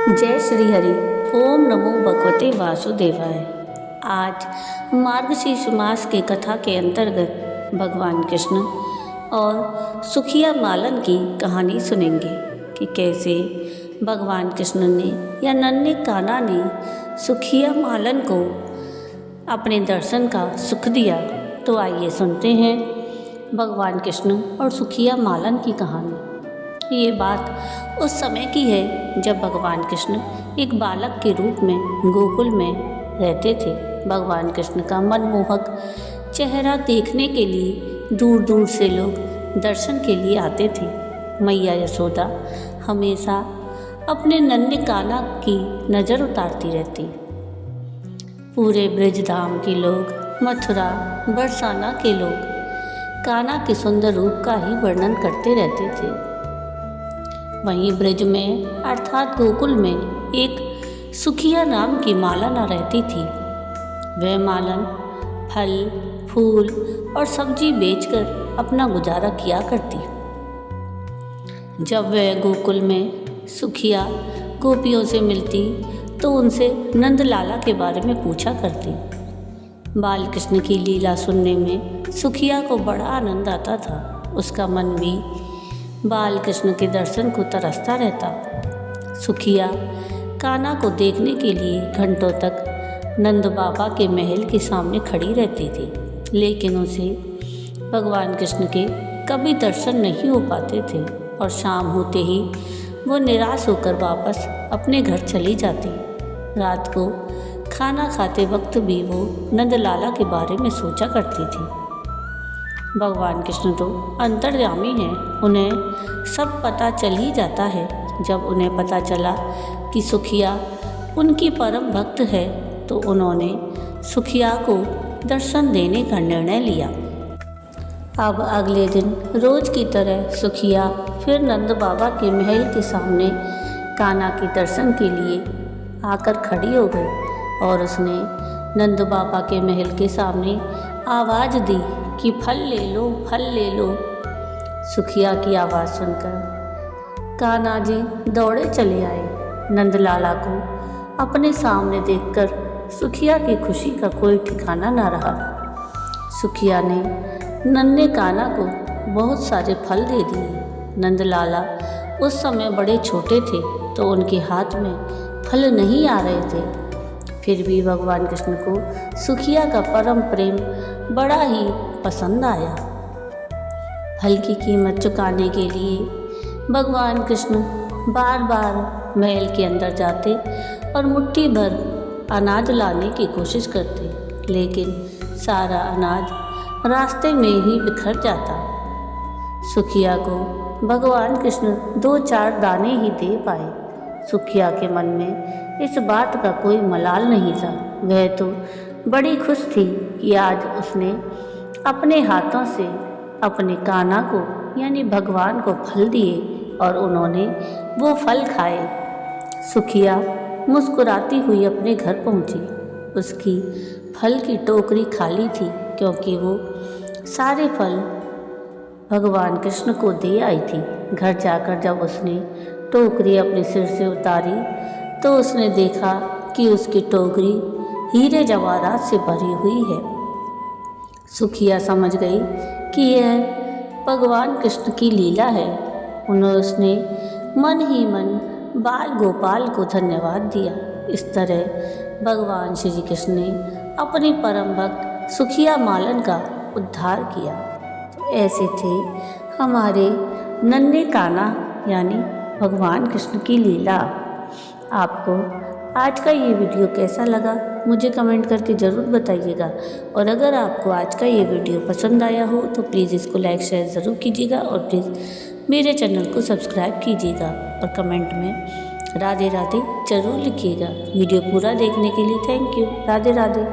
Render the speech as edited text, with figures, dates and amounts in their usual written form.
जय श्री हरि। ओम नमो भगवते वासुदेवाय। आज मार्गशीर्ष मास के कथा के अंतर्गत भगवान कृष्ण और सुखिया मालन की कहानी सुनेंगे कि कैसे भगवान कृष्ण ने या नन्हे कान्हा ने सुखिया मालन को अपने दर्शन का सुख दिया। तो आइए सुनते हैं भगवान कृष्ण और सुखिया मालन की कहानी। ये बात उस समय की है जब भगवान कृष्ण एक बालक के रूप में गोकुल में रहते थे। भगवान कृष्ण का मनमोहक चेहरा देखने के लिए दूर दूर से लोग दर्शन के लिए आते थे। मैया यशोदा हमेशा अपने नन्हे कान्हा की नज़र उतारती रहती। पूरे ब्रजधाम के लोग, मथुरा बरसाना के लोग कान्हा के सुंदर रूप का ही वर्णन करते रहते थे। वहीं ब्रज में अर्थात गोकुल में एक सुखिया नाम की मालन रहती थी। वह मालन फल, फूल और सब्जी बेचकर अपना गुजारा किया करती। जब वह गोकुल में सुखिया गोपियों से मिलती तो उनसे नंदलाला के बारे में पूछा करती। बाल कृष्ण की लीला सुनने में सुखिया को बड़ा आनंद आता था। उसका मन भी बाल कृष्ण के दर्शन को तरसता रहता। सुखिया कान्हा को देखने के लिए घंटों तक नंद बाबा के महल के सामने खड़ी रहती थी, लेकिन उसे भगवान कृष्ण के कभी दर्शन नहीं हो पाते थे और शाम होते ही वो निराश होकर वापस अपने घर चली जाती। रात को खाना खाते वक्त भी वो नंदलाला के बारे में सोचा करती थी। भगवान कृष्ण तो अंतर्यामी हैं, उन्हें सब पता चल ही जाता है। जब उन्हें पता चला कि सुखिया उनकी परम भक्त है तो उन्होंने सुखिया को दर्शन देने का निर्णय लिया। अब अगले दिन रोज की तरह सुखिया फिर नंद बाबा के महल के सामने कान्हा के दर्शन के लिए आकर खड़ी हो गई और उसने नंद बाबा के महल के सामने आवाज़ दी कि फल ले लो, फल ले लो। सुखिया की आवाज़ सुनकर कान्हा जी दौड़े चले आए। नंदलाला को अपने सामने देखकर सुखिया की खुशी का कोई ठिकाना न रहा। सुखिया ने नन्हे कान्हा को बहुत सारे फल दे दिए। नंदलाला उस समय बड़े छोटे थे तो उनके हाथ में फल नहीं आ रहे थे। फिर भी भगवान कृष्ण को सुखिया का परम प्रेम बड़ा ही पसंद आया। फल की कीमत चुकाने के लिए भगवान कृष्ण बार बार महल के अंदर जाते और मुट्ठी भर अनाज लाने की कोशिश करते, लेकिन सारा अनाज रास्ते में ही बिखर जाता। सुखिया को भगवान कृष्ण 2-4 दाने ही दे पाए। सुखिया के मन में इस बात का कोई मलाल नहीं था। वह तो बड़ी खुश थी कि आज उसने अपने हाथों से अपने कान्हा को यानी भगवान को फल दिए और उन्होंने वो फल खाए। सुखिया मुस्कुराती हुई अपने घर पहुंची। उसकी फल की टोकरी खाली थी क्योंकि वो सारे फल भगवान कृष्ण को दे आई थी। घर जाकर जब उसने टोकरी अपने सिर से उतारी तो उसने देखा कि उसकी टोकरी हीरे जवाहरात से भरी हुई है। सुखिया समझ गई कि यह भगवान कृष्ण की लीला है। उसने मन ही मन बाल गोपाल को धन्यवाद दिया। इस तरह भगवान श्री कृष्ण ने अपनी परम भक्त सुखिया मालन का उद्धार किया। तो ऐसे थे हमारे नन्हे कान्हा यानी भगवान कृष्ण की लीला। आपको आज का ये वीडियो कैसा लगा मुझे कमेंट करके ज़रूर बताइएगा। और अगर आपको आज का ये वीडियो पसंद आया हो तो प्लीज़ इसको लाइक शेयर ज़रूर कीजिएगा और प्लीज़ मेरे चैनल को सब्सक्राइब कीजिएगा और कमेंट में राधे राधे ज़रूर लिखिएगा। वीडियो पूरा देखने के लिए थैंक यू। राधे राधे।